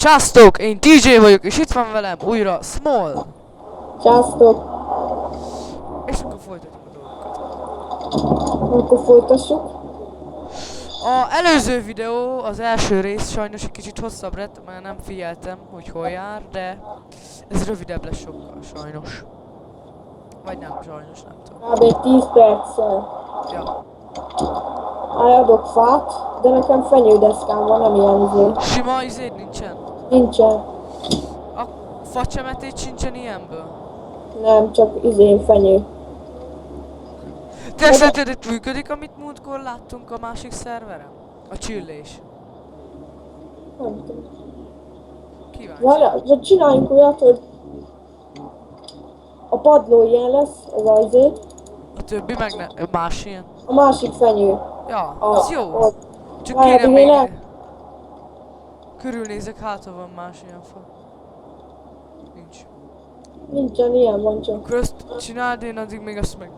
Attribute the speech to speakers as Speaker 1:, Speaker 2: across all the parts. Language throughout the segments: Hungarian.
Speaker 1: Sziasztok, én DJ vagyok, és itt van velem újra Small.
Speaker 2: Sziasztok!
Speaker 1: És akkor folytatjuk a dolgokat.
Speaker 2: Akkor folytassuk.
Speaker 1: A előző videó, az első rész sajnos egy kicsit hosszabb lett, mert nem figyeltem, hogy hol jár, de ez rövidebb lesz sokkal, sajnos. Vagy nem, sajnos, nem tudom.
Speaker 2: Kb. 10 perccel.
Speaker 1: Ja.
Speaker 2: Adok fát, de nekem fenyődeszkám van, nem ilyen izé.
Speaker 1: Sima izéd nincsen?
Speaker 2: Nincsen.
Speaker 1: A facsemetét sincsen ilyenből?
Speaker 2: Nem, csak izé fenyő.
Speaker 1: Te szerinted itt működik, amit múltkor láttunk a másik szerveren? A csillés.
Speaker 2: Nem tudom.
Speaker 1: Kíváncsi.
Speaker 2: Várjál, hogy csináljunk olyat, hogy a padló ilyen lesz, ez az izé.
Speaker 1: A többi meg ne, más ilyen.
Speaker 2: A másik fenyő.
Speaker 1: Ja, az jó.
Speaker 2: Ott.
Speaker 1: Csak
Speaker 2: Várjál,
Speaker 1: kéne
Speaker 2: én
Speaker 1: még... Körülnézek, hát ha van más ilyen fa. Nincs.
Speaker 2: Nincsen, ilyen van csak.
Speaker 1: Akkor ezt csináld, én addig még azt meg...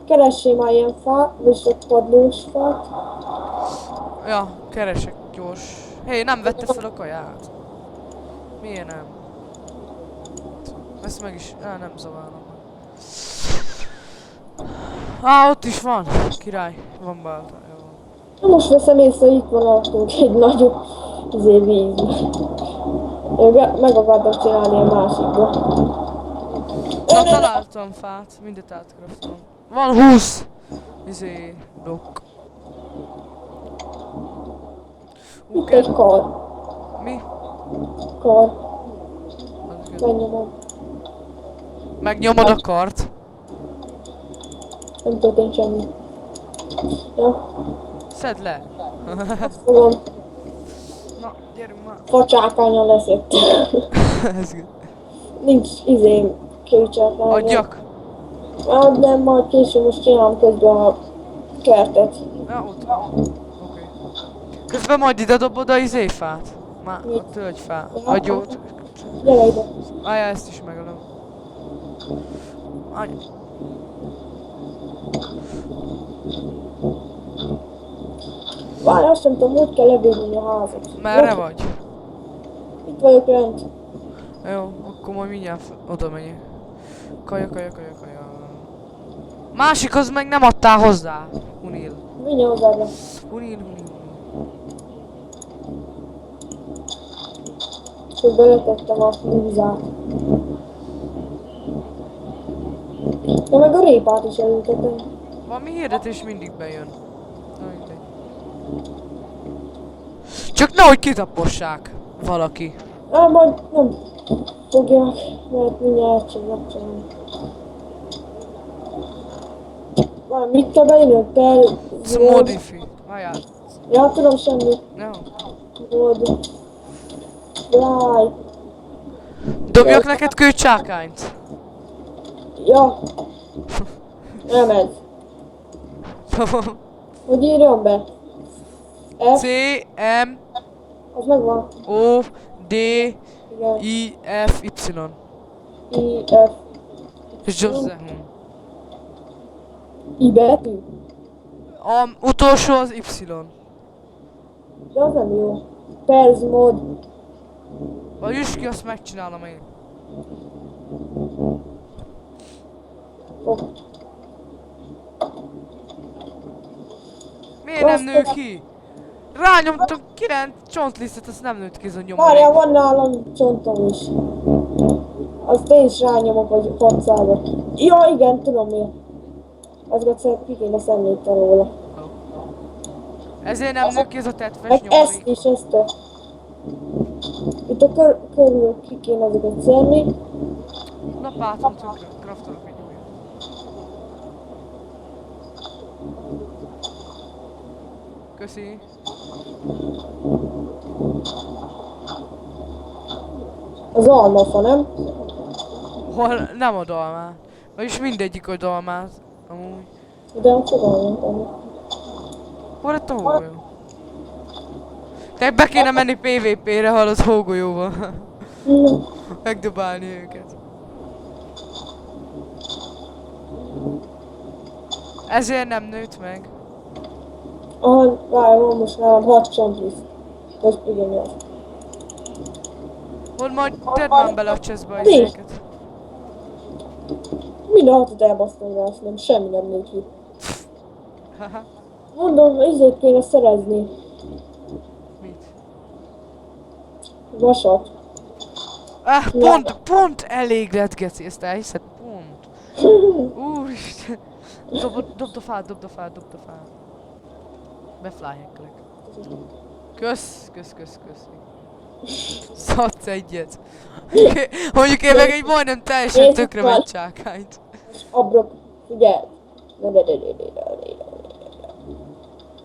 Speaker 2: Keressél már ilyen fát, vagy csak padlós fát.
Speaker 1: Ja, keresek gyors. Hé, nem vette fel a kaját. Miért nem? Ezt meg is... nem zaválom. Ott is van. Király. Van balta. Jó.
Speaker 2: Na most veszem észre, itt van alattunk egy nagyobb izé víz. Én meg akartam csinálni a másikba.
Speaker 1: Na, találtam fát. Mindet átkraftolom. Van 20! Izé... blokk.
Speaker 2: Itt egy kar.
Speaker 1: Mi?
Speaker 2: Kar.
Speaker 1: Az igaz.
Speaker 2: Megnyomom.
Speaker 1: Megnyomod a kart?
Speaker 2: Nem történt semmi. Ja,
Speaker 1: Szedd le!
Speaker 2: azt fogom.
Speaker 1: Na, gyerünk már!
Speaker 2: Facsákányan leszett.
Speaker 1: Ez good.
Speaker 2: Nincs izém kőcsákány.
Speaker 1: Adjak!
Speaker 2: Hát nem, majd később most csinálom közben a kertet.
Speaker 1: Ja, ott van. Oké. Közben majd ide dobod a izéfát. Már
Speaker 2: Mi?
Speaker 1: a tölgyfát. A gyót.
Speaker 2: Gyere ide.
Speaker 1: Állja, ezt is megalom. Állj.
Speaker 2: Várj, azt nem tudom, hogy kell lebírni a házat.
Speaker 1: Merre
Speaker 2: Jó,
Speaker 1: vagy?
Speaker 2: itt vagyok lent.
Speaker 1: Jó, akkor majd mindjárt oda megyek. Kaja. Másik az meg nem adtál hozzá. Unil.
Speaker 2: Mindjárt hozzád le.
Speaker 1: Unil.
Speaker 2: És beletettem a búzát. De meg a répát is elültetem.
Speaker 1: Valami hirdetés mindig bejön. Na mindegy. Csak nehogy kitapossák valaki.
Speaker 2: Majd nem fogják, mert mindjárt csak megcsinálni. Várj, mit kell beírnod? Per...
Speaker 1: Modify. Várjál.
Speaker 2: Ja, tudom semmit.
Speaker 1: Jó.
Speaker 2: Mod... Várj.
Speaker 1: Dobjak neked kőcsákányt.
Speaker 2: Ja. Nem ez. Hogy írjam be? F,
Speaker 1: C, M,
Speaker 2: az megvan.
Speaker 1: O, D,
Speaker 2: Igen.
Speaker 1: I, F, Y.
Speaker 2: I, F,
Speaker 1: És Jose.
Speaker 2: I betű.
Speaker 1: A utolsó az Y.
Speaker 2: De az nem jó. Perz mod.
Speaker 1: Vagy üss ki, azt megcsinálom én.
Speaker 2: Oh.
Speaker 1: Miért nem nő ki? Rányomtam 9 csontlisztet, azt nem nőtt ki ez a
Speaker 2: Várjál,
Speaker 1: nyomorék.
Speaker 2: van nálam csontom is. Azt én is rányomok, hogy pacszába. Ja, igen, tudom miért. Azokat ki kéne szemlíteni róla.
Speaker 1: Ezért nem nő ki ez a tetves
Speaker 2: Meg ezt
Speaker 1: nyomorék.
Speaker 2: is, ezt a... Itt a körül ki kéne ezeket szedni.
Speaker 1: Na pátom, tükre, kraftolok egy újat. Köszi.
Speaker 2: Az almafa, nem?
Speaker 1: Hol nem a dalmát. Vagyis mindegyik a dalmát. Amúgy.
Speaker 2: De a fogalmam.
Speaker 1: Hol lett a hógolyó? Te be kéne menni PvP-re, hallod hógolyóval. Megdobálni őket. Ezért nem nőtt meg.
Speaker 2: Várj, van most nálam 6 csontliszt. Az igen jó.
Speaker 1: Hol majd tedd már bele a chestbe a
Speaker 2: Mi?
Speaker 1: izéket.
Speaker 2: Minden hatot elbasztam rá, azt nem, semmi nem négy ki.
Speaker 1: Haha.
Speaker 2: Mondom, ezért kéne szerezni.
Speaker 1: Mit?
Speaker 2: Vasat.
Speaker 1: Pont elég lett, geci, ezt elhiszed? Pont. Úristen. Dobd a fát. Beflyhackelek. Kösz. Szadsz egyet. Mondjuk én meg egy majdnem teljesen tökre ment csákányt.
Speaker 2: Abrok, figyelj.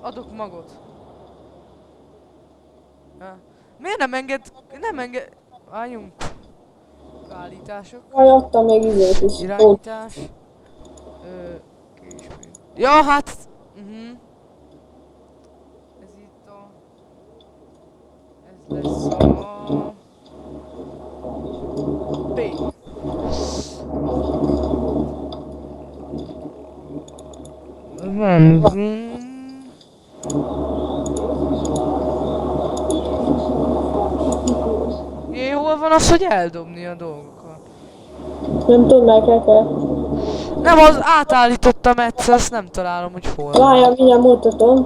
Speaker 1: Adok magot. Miért nem enged... Álljunk. Állítások.
Speaker 2: Majd adtam még izét is.
Speaker 1: Irányítás. Késpény. Ja, hát... Ez itt a... Ez lesz a... B. Hol van az, hogy eldobni a dolgokat?
Speaker 2: Nem tudom, meg kell.
Speaker 1: Nem, az átállítottam egyszer, azt nem találom, hogy hol van.
Speaker 2: Várjál, mindjárt mutatom.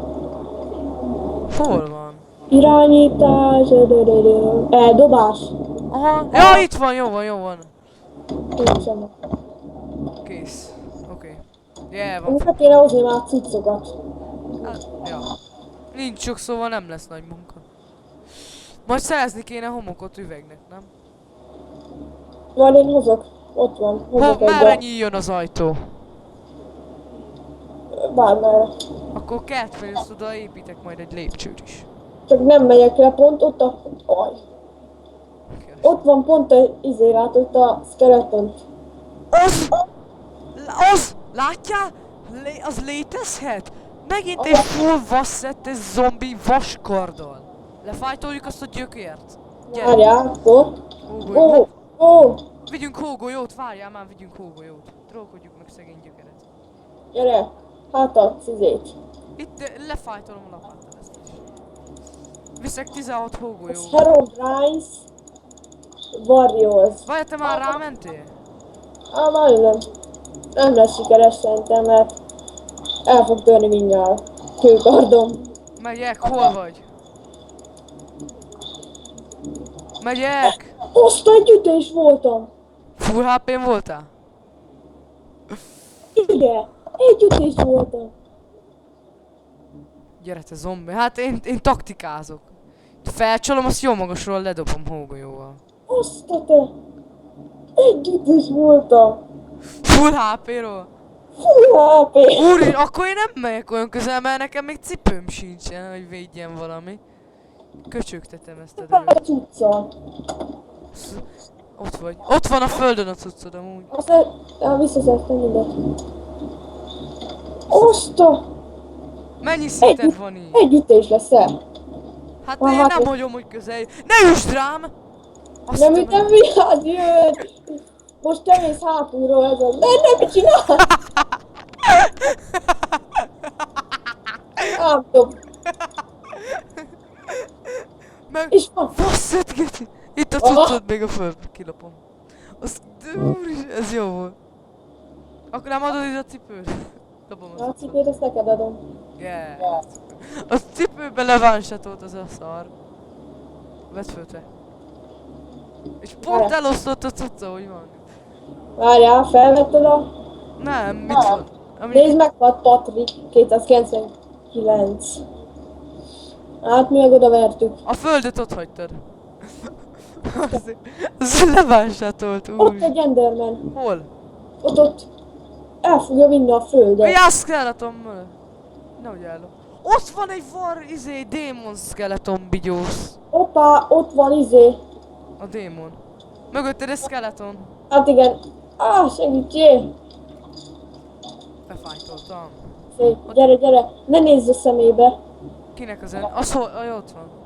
Speaker 1: Hol van?
Speaker 2: Irányítás, dobás.
Speaker 1: Aha, ja, itt van, jó van.
Speaker 2: Nincsen.
Speaker 1: Kész. Oké. Yeah, van.
Speaker 2: Munkat kéne hozni már cuccokat.
Speaker 1: Hát, ja. Nincs sok, szóval nem lesz nagy munka. Majd szerezni kéne homokot üvegnek, nem?
Speaker 2: Majd én hozok. Ott van. Hozok
Speaker 1: Merre nyíljon az ajtó?
Speaker 2: Bármerre.
Speaker 1: Akkor kert feljössz oda, építek majd egy lépcsőt is.
Speaker 2: Csak nem megyek le, pont ott a... Aj. Ott van pont a izérát, ott a skeletont.
Speaker 1: Az! Látjál? Az létezhet? Megint egy full vasszettes zombi vaskarddal. Lefájtoljuk azt a gyökért. Gyere.
Speaker 2: Várjál, akkor.
Speaker 1: Hógolyót.
Speaker 2: Ó!
Speaker 1: Vigyünk hógolyót, várjál már, vigyünk hógolyót. Trókodjuk meg szegény gyökeret.
Speaker 2: Gyere! Hát a izét.
Speaker 1: Itt lefájtolom a lapáttal ezt is. Viszek 16 hógolyót.
Speaker 2: Ez Herobrine Warriors.
Speaker 1: Várj, te már rámentél?
Speaker 2: Majdnem. Nem lesz sikeres szerintem, mert el fog törni mindjárt. Kőkardom.
Speaker 1: Megyek, hol vagy? Megyek!
Speaker 2: Azt egy ütés voltam!
Speaker 1: Full HP-n voltál?
Speaker 2: Igen, egy ütés voltam.
Speaker 1: Gyere te zombi, hát én taktikázok. Felcsolom, azt jó magasról ledobom hógolyóval.
Speaker 2: Azt a te! Egy ütés voltam!
Speaker 1: Full HP-ról?
Speaker 2: Full HP!
Speaker 1: Úr, akkor én nem megyek olyan közel, mert nekem még cipőm sincsen, hogy védjen valami. Köcsögtetem ezt a
Speaker 2: Fel a
Speaker 1: dolgot.
Speaker 2: cuccal.
Speaker 1: Ott vagy. Ott van a földön a cuccod amúgy.
Speaker 2: Aztán visszaszedtem mindet. Azt a...
Speaker 1: Mennyi szinted van így?
Speaker 2: Egy ütés lesz el.
Speaker 1: Hát én nem hagyom, hogy közel. Ne üsd rám! Azt
Speaker 2: Nem
Speaker 1: hittem,
Speaker 2: ütem vigyázz, jön! Most te mész hátulról ez az. Nem, mit csinál? Nem tudom.
Speaker 1: meg...
Speaker 2: És van.
Speaker 1: Basszett, Geti! Itt a cuccod még a földbe, kilapom. Azt... Úristen, ez jó volt. Akkor nem adod ide a cipőt? Dobom
Speaker 2: A
Speaker 1: az
Speaker 2: cipőt ezt neked adom.
Speaker 1: Yeah. A cipőbe levánsatolt az a szar. Vedd föl te. És pont elosztott a cucca, hogy van.
Speaker 2: Várjál, felvetted a...
Speaker 1: Nem, mit van?
Speaker 2: Nézd meg, vad Patrik, 299. Hát mi meg oda vertük.
Speaker 1: A földet ott hagytad. Az levánsatolt,
Speaker 2: Ott
Speaker 1: úr.
Speaker 2: egy Enderman.
Speaker 1: Hol?
Speaker 2: Ott. El fogja vinni a földet.
Speaker 1: Ja, skeleton. Nehogy állok. Ott van egy démon skeleton bigyósz.
Speaker 2: Hoppá, ott van izé.
Speaker 1: A démon. Mögötted egy skeleton.
Speaker 2: Hát igen. Segítsél.
Speaker 1: Befájtoltam.
Speaker 2: Szép. Gyere. Ne nézz a szemébe.
Speaker 1: Kinek az az hol? Ott van.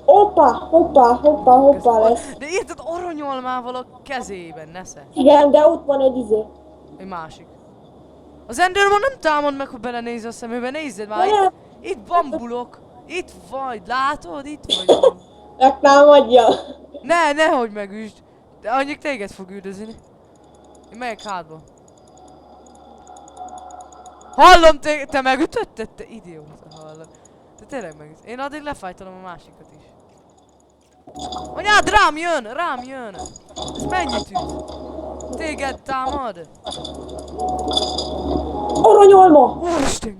Speaker 2: Hoppá lesz.
Speaker 1: De érted, aranyalmával a kezében, nesze.
Speaker 2: Igen, de ott van egy izé.
Speaker 1: Egy másik. Az Enderman nem támad meg, hogy belenéz a szemébe, nézzed már, itt bambulok. Itt vagy, látod? Itt vagy.
Speaker 2: Megtámadja.
Speaker 1: Nehogy megüsd. De annyit téged fog üldözni. Én megyek hátba. Hallom, te megütötted? Te idióta, hallom. Te tényleg megütötted. Én addig lefájtalom a másikat is. Anyád, rám jön! Ez mennyit üt? Téged támad?
Speaker 2: Aranyalma!
Speaker 1: Úristen,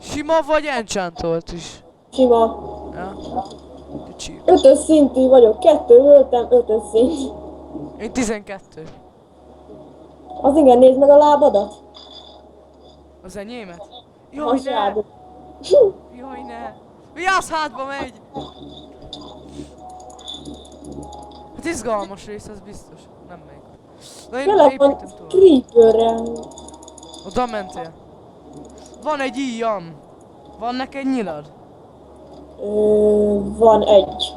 Speaker 1: sima vagy enchantolt is?
Speaker 2: Sima.
Speaker 1: Ja. De csíp.
Speaker 2: 5-ös szintű vagyok. 2 öltem, 5-ös szint.
Speaker 1: Én 12.
Speaker 2: Az igen, nézd meg a lábadat.
Speaker 1: Az enyémet? Jaj,
Speaker 2: Most
Speaker 1: ne!
Speaker 2: rád.
Speaker 1: Jaj, ne! Vigyázz, hátba megy! Hát izgalmas rész, az biztos. Nem megy. Na én
Speaker 2: Tényleg van
Speaker 1: építem tovább.
Speaker 2: creeperre.
Speaker 1: Oda mentél? Van egy íjam. Van neked nyilad?
Speaker 2: Van egy.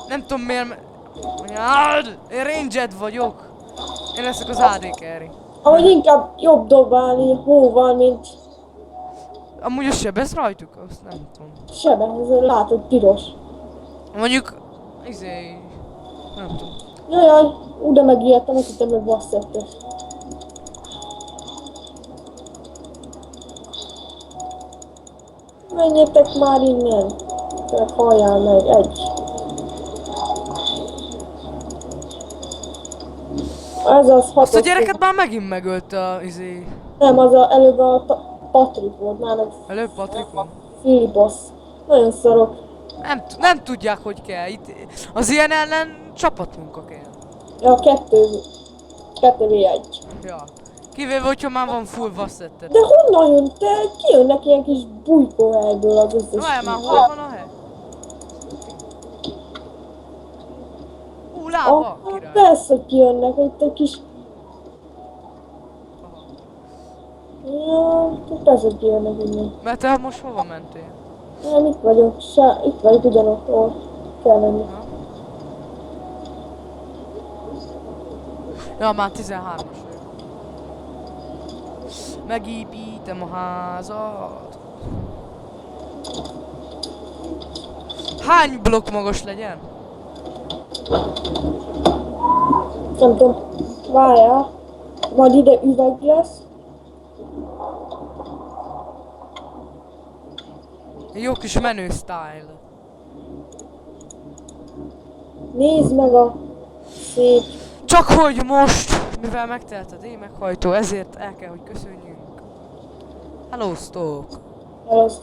Speaker 1: Nem tudom miért. Anyád! Én ranged vagyok. Én leszek az AD carry.
Speaker 2: Ahogy inkább jobb dobálni hóval, mint
Speaker 1: Amúgy az sebesz rajtuk? Azt nem tudom.
Speaker 2: sebe. Ez látod piros.
Speaker 1: Mondjuk... Nem tudom.
Speaker 2: Jajjaj, de megijedtem, azt hittem, hogy basszettes. Menjetek már innen. Csak halljál meg, egy. Ez az hatos.
Speaker 1: Azt a gyereket már megint megölte a
Speaker 2: Nem, előbb a Patrik volt, már nem
Speaker 1: Előbb Patrik van.
Speaker 2: Filipos. Nagyon szarok.
Speaker 1: Nem tudják, hogy kell. Itt az ilyen ellen csapatmunka kell.
Speaker 2: Ja, 2v1.
Speaker 1: Ja. Kivéve, hogyha már van full vasszetted.
Speaker 2: De honnan jön te? Kijönnek ilyen kis bujkóhelyből az összes.
Speaker 1: Várjál már, hol van a hely? Lába, király.
Speaker 2: Persze, hogy kijönnek, itt egy kis... Ja, persze, hogy kijönnek innen.
Speaker 1: Mert te most hova mentél?
Speaker 2: Nem, itt vagyok, itt vagyok ugyanott, ahol kell menni.
Speaker 1: Ja, már 13-as vagyok. Megépítem a házat. Hány blokk magas legyen?
Speaker 2: Nem tudom, várjál. Majd ide üveg lesz.
Speaker 1: Egy jó kis menő style.
Speaker 2: Nézd meg a szép...
Speaker 1: Csak hogy most, mivel megtelt a D meghajtó, ezért el kell, hogy köszönjünk. Hello, Stoke!
Speaker 2: Elosztó.